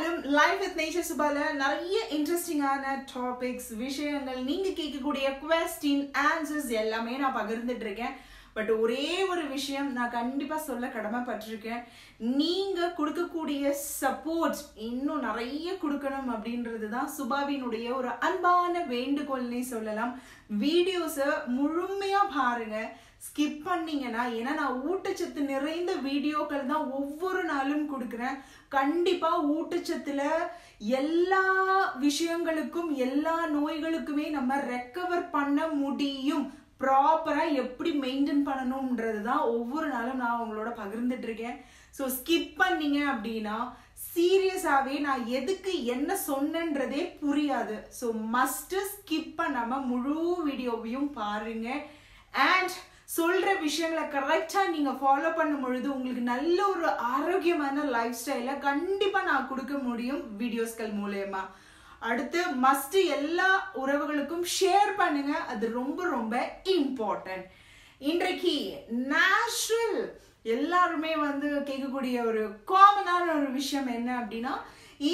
நாளும் life with nature சுபால நிறைய இன்ட்ரெஸ்டிங்கான டாபிக்ஸ் விஷயங்கள் நீங்க கேட்கக்கூடிய क्वेश्चन ஆன்சர்ஸ் எல்லாமே நான் பகிர்ந்துட்டு இருக்கேன். பட் ஒரே ஒரு விஷயம் நான் கண்டிப்பா சொல்ல கடமைப்பட்டிருக்கேன். நீங்க கொடுக்கக்கூடிய சப்போர்ட் இன்னும் நிறைய கொடுக்கணும் அப்படின்றது தான் சுபாவினுடைய ஒரு அன்பான வேண்டுகோள்னே சொல்லலாம். வீடியோஸை முழுமையா பாருங்க. ஸ்கிப் பண்ணீங்கன்னா, ஏன்னா நான் ஊட்டச்சத்து நிறைந்த வீடியோக்கள் தான் ஒவ்வொரு நாளும் கொடுக்குறேன். கண்டிப்பா ஊட்டச்சத்துல எல்லா விஷயங்களுக்கும் எல்லா நோய்களுக்குமே நம்ம ரெக்கவர் பண்ண முடியும். ப்ராப்பரா எப்படி மெயின்டைன் பண்ணணும்ன்றது தான் ஒவ்வொரு நாளும் நான் உங்களோட பகிர்ந்துட்டு இருக்கேன். ஸோ ஸ்கிப் பண்ணீங்க அப்படின்னா சீரியஸாவே நான் எதுக்கு என்ன சொன்னன்றதே புரியாது. ஸோ மஸ்ட் ஸ்கிப் பண்ணாம முழு வீடியோவையும் பாருங்க. அண்ட் சொல்ற விஷயங்களை கரெக்டா நீங்க ஃபாலோ பண்ணும் பொழுது உங்களுக்கு நல்ல ஒரு ஆரோக்கியமான லைஃப் ஸ்டைல கண்டிப்பா நான் கொடுக்க முடியும் வீடியோஸ்கள் மூலமா. அடுத்து மஸ்ட் எல்லா உறவுகளுக்கும் ஷேர் பண்ணுங்க. அது ரொம்ப ரொம்ப இம்பார்ட்டன்ட். இன்றைக்கு நேச்சுரல் எல்லாருமே கேட்கக்கூடிய ஒரு காமனான ஒரு விஷயம் என்ன அப்படின்னா,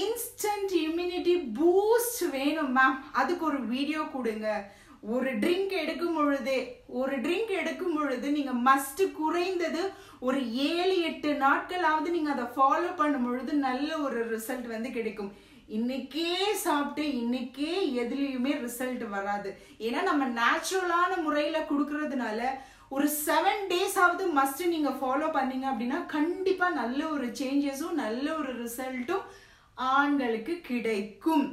இன்ஸ்டன்ட் இம்யூனிட்டி பூஸ்ட் வேணும் மேம், அதுக்கு ஒரு வீடியோ கொடுங்க. ஒரு ட்ரிங்க் எடுக்கும் பொழுது நீங்க மஸ்ட் குறைந்தது ஒரு 7-8 நாட்களாவது நீங்க அதை ஃபாலோ பண்ணும் பொழுது நல்ல ஒரு ரிசல்ட் கிடைக்கும். இன்னைக்கே சாப்பிட்டு இன்னைக்கே எதுலயுமே ரிசல்ட் வராது. ஏன்னா நம்ம நேச்சுரலான முறையில கொடுக்கறதுனால ஒரு 7 days ஆவது மஸ்ட் நீங்க ஃபாலோ பண்ணீங்க அப்படின்னா கண்டிப்பா நல்ல ஒரு சேஞ்சஸும் நல்ல ஒரு ரிசல்ட்டும் ஆண்களுக்கு கிடைக்கும்.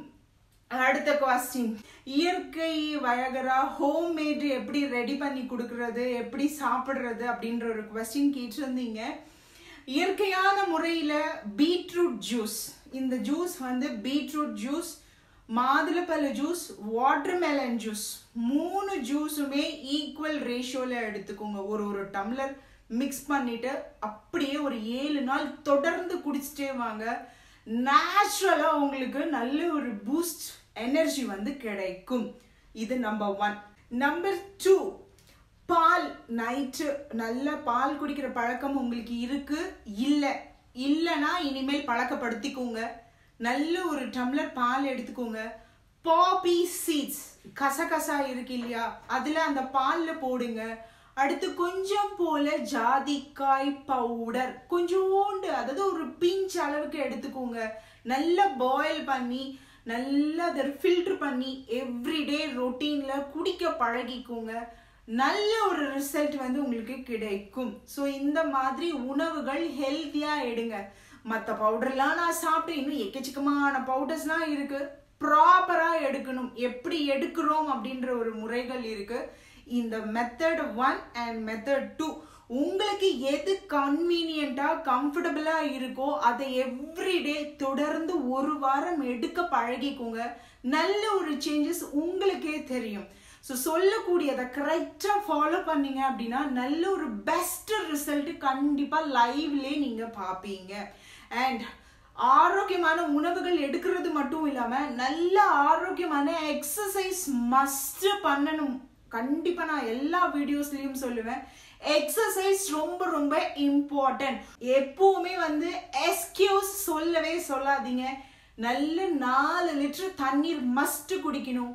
அடுத்த क्वेश्चन, இயற்கை வயகரா ஹோம்மேட் எப்படி ரெடி பண்ணி கொடுக்கறது, எப்படி சாப்பிடுறது அப்படின்ற ஒரு क्वेश्चन கேட்டிருந்தீங்க. இயற்கையான முறையில பீட்ரூட் ஜூஸ், இந்த ஜூஸ் பீட்ரூட் ஜூஸ், மாதுளப்பழ ஜூஸ், வாட்டர்மெலன் ஜூஸ், 3 ஜூஸுமே ஈக்குவல் ரேஷியோல எடுத்துக்கோங்க. ஒரு டம்ளர் மிக்ஸ் பண்ணிட்டு அப்படியே ஒரு 7 நாள் தொடர்ந்து குடிச்சிட்டே வாங்க. நேச்சுரலா உங்களுக்கு நல்ல ஒரு பூஸ்ட் எனர்ஜி கிடைக்கும். இது நம்பர் 1. நம்பர் 2, பால். நைட்டு நல்ல பால் குடிக்கிற பழக்கம் உங்களுக்கு இருக்கு இல்லைன்னா இனிமேல் பழக்கப்படுத்திக்கோங்க. நல்ல ஒரு டம்ளர் பால் எடுத்துக்கோங்க. பாப்பி சீட்ஸ், கசகசா இருக்கு இல்லையா, அதுல அந்த பால்ல போடுங்க. அடுத்து கொஞ்சம் போல ஜாதிக்காய் பவுடர் கொஞ்சோண்டு, அதாவது ஒரு பிஞ்ச் அளவுக்கு எடுத்துக்கோங்க. நல்லா பாயில் பண்ணி நல்லா அதை ஃபில்டர் பண்ணி எவ்ரிடே ரொட்டீன்ல குடிக்க பழகிக்கோங்க. நல்ல ஒரு ரிசல்ட் உங்களுக்கு கிடைக்கும். ஸோ இந்த மாதிரி உணவுகள் ஹெல்த்தியா எடுங்க. மற்ற பவுடர்லாம் நான் சாப்பிட்டு இன்னும் எக்கச்சக்கமான பவுடர்ஸ்லாம் இருக்கு. ப்ராப்பரா எடுக்கணும். எப்படி எடுக்கிறோம் அப்படின்ற ஒரு முறைகள் இருக்கு. இந்த மெத்தட் 1 அண்ட் மெத்தட் 2 உங்களுக்கு எது கன்வீனியன்ட்டா கம்ஃபர்டபுளா இருக்கோ அதை எவ்ரிடே தொடர்ந்து ஒரு வாரம் எடுக்க பழகிக்கோங்க. நல்ல ஒரு சேஞ்சஸ் உங்களுக்கே தெரியும். ஸோ சொல்லக்கூடியதை கரெக்டா ஃபாலோ பண்ணீங்க அப்படின்னா நல்ல ஒரு பெஸ்ட் ரிசல்ட் கண்டிப்பா லைவ்லே நீங்க பார்ப்பீங்க. அண்ட் ஆரோக்கியமான உணவுகள் எடுக்கிறது மட்டும் இல்லாம நல்ல ஆரோக்கியமான எக்ஸசைஸ் மஸ்ட் பண்ணணும். கண்டிப்பா நான் எல்லா வீடியோஸ்லயும் சொல்லுவேன், எக்ஸசைஸ் ரொம்ப ரொம்ப இம்பார்ட்டன்ட். எப்பவுமே எக்ஸ்கியூஸ் சொல்லவே சொல்லாதீங்க. நல்ல 4 லிட்டர் தண்ணீர் மஸ்ட் குடிக்கணும்.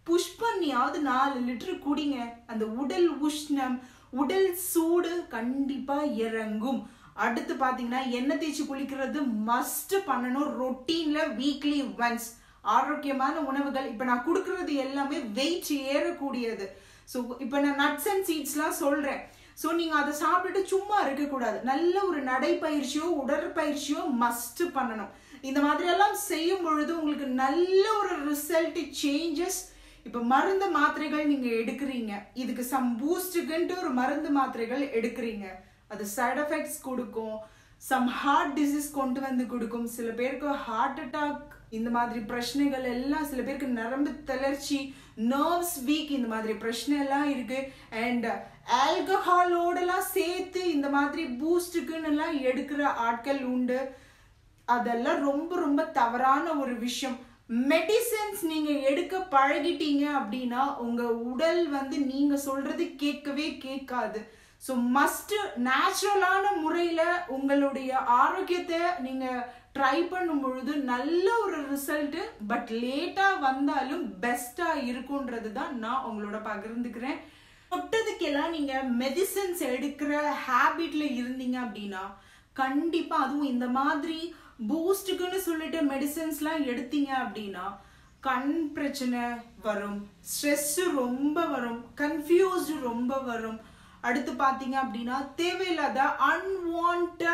புஷ் பண்ணியாவது 4 லிட்டர் குடிங்க. அந்த உடல் உஷ்ணம், உடல் சூடு கண்டிப்பா இறங்கும். அடுத்து பாத்தீங்கன்னா எண்ணெய் தேய்ச்சி குளிக்கிறது மஸ்ட் பண்ணணும். ரொட்டீன்ல வீக்லி ஒன்ஸ். ஆரோக்கியமான உணவுகள் இப்ப நான் கொடுக்கறது எல்லாமே வெயிட் ஏறக்கூடியது. ஸோ இப்ப நான் நட்ஸ் அண்ட் சீட்ஸ்லாம் சொல்றேன். ஸோ நீங்க அதை சாப்பிட்டுட்டு சும்மா இருக்கக்கூடாது. நல்ல ஒரு நடைப்பயிற்சியோ உடற்பயிற்சியோ மஸ்ட் பண்ணணும். இந்த மாதிரி எல்லாம் செய்யும் பொழுது உங்களுக்கு நல்ல ஒரு ரிசல்ட் சேஞ்சஸ். இப்ப மருந்து மாத்திரைகள் நீங்க எடுக்கிறீங்க, இதுக்கு சம் பூஸ்டுக்குன்ட்டு ஒரு மருந்து மாத்திரைகள் எடுக்கிறீங்க, அது சைட் எஃபெக்ட்ஸ் கொடுக்கும். சம் ஹார்ட் டிசீஸ் கொண்டு கொடுக்கும். சில பேருக்கு ஹார்ட் அட்டாக், இந்த மாதிரி பிரச்சனைகள் எல்லாம், சில பேருக்கு நரம்பு தளர்ச்சி, நர்வ்ஸ் வீக், இந்த மாதிரி பிரச்சனை எல்லாம் இருக்கு. அண்ட் ஆல்கஹாலோடலாம் சேர்த்து இந்த மாதிரி பூஸ்டுக்குன்னு எல்லாம் எடுக்கிற ஆட்கள் உண்டு. அதெல்லாம் ரொம்ப ரொம்ப தவறான ஒரு விஷயம். மெடிசன்ஸ் நீங்க எடுக்க பழகிட்டீங்க அப்படின்னா உங்க உடல் நீங்க சொல்றது கேட்கவே கேட்காது. ஸோ மஸ்ட் நேச்சுரலான முறையில உங்களுடைய ஆரோக்கியத்தை நீங்க ட்ரை பண்ணும் பொழுது நல்ல ஒரு ரிசல்ட் பட் லேட்டா வந்தாலும் பெஸ்டா இருக்கும்ன்றது தான் நான் உங்களோட பகிர்ந்துக்கிறேன். தொட்டதுக்கெல்லாம் நீங்க மெடிசன்ஸ் எடுக்கிற ஹேபிட்ல இருந்தீங்க அப்படின்னா கண்டிப்பா அதுவும் இந்த மாதிரி பூஸ்டுக்குன்னு சொல்லிட்டு மெடிசன்ஸ்லாம் எடுத்தீங்க அப்படின்னா கண் பிரச்சனை வரும், ஸ்ட்ரெஸ் ரொம்ப வரும், கன்ஃபியூஸ்டு ரொம்ப வரும். அடுத்து பாத்தீங்க அப்படின்னா தேவையில்லாத அன்வான்ட்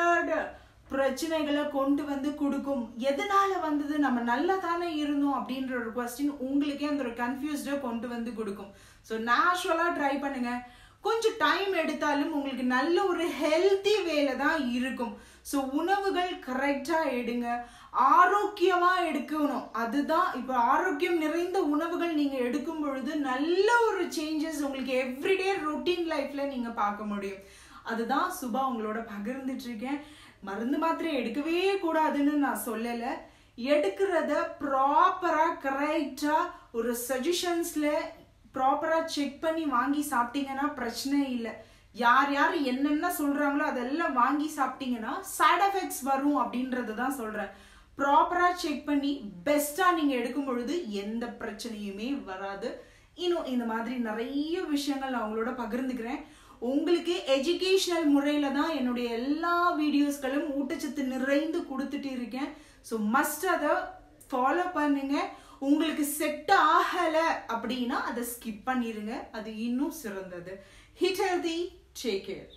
பிரச்சனைகளை கொண்டு வந்து கொடுக்கும். எதனால வந்தது, நம்ம நல்லா தானே இருந்தோம் அப்படின்ற ஒரு கொஸ்டின் உங்களுக்கே அந்த ஒரு கன்ஃபியூஸ்டா கொண்டு வந்து கொடுக்கும். ஸோ நேச்சுரலா ட்ரை பண்ணுங்க. கொஞ்சம் டைம் எடுத்தாலும் உங்களுக்கு நல்ல ஒரு ஹெல்த்தி வேலை தான் இருக்கும். ஸோ உணவுகள் கரெக்டா எடுங்க, ஆரோக்கியமா எடுக்கணும். அதுதான் இப்போ ஆரோக்கியம் நிறைந்த உணவுகள் நீங்க எடுக்கும் பொழுது நல்ல ஒரு சேஞ்சஸ் உங்களுக்கு எவ்ரிடே ரொட்டீன் லைஃப்ல நீங்க பார்க்க முடியும். அதுதான் சுபா உங்களோட பகிர்ந்துட்டு இருக்கேன். மருந்து மாத்திரை எடுக்கவே கூடாதுன்னு நான் சொல்லல, எடுக்கிறத ப்ராப்பரா கரெக்டா ஒரு சஜஷன்ஸ்ல ப்ராப்பரா செக் பண்ணி வாங்கி சாப்பிட்டீங்கன்னா பிரச்சனை இல்லை. யார் யார் என்னென்ன சொல்றாங்களோ அதெல்லாம் வாங்கி சாப்பிட்டீங்கன்னா சைட் எஃபெக்ட்ஸ் வரும் அப்படின்றது தான் சொல்றேன். ப்ராப்பரா செக் பண்ணி பெஸ்டா நீங்க எடுக்கும் பொழுது எந்த பிரச்சனையுமே வராது. இன்னும் இந்த மாதிரி நிறைய விஷயங்கள் நான் உங்களோட பகிர்ந்துக்கிறேன். உங்களுக்கு எஜுகேஷனல் முறையில தான் என்னுடைய எல்லா வீடியோஸ்களும் ஊட்டச்சத்து நிறைந்து கொடுத்துட்டு இருக்கேன். ஸோ மஸ்ட் அதை ஃபாலோ பண்ணுங்க. உங்களுக்கு செட் ஆகல அப்படின்னா அதை ஸ்கிப் பண்ணிருங்க, அது இன்னும் சிறந்தது. Hit healthy, take care.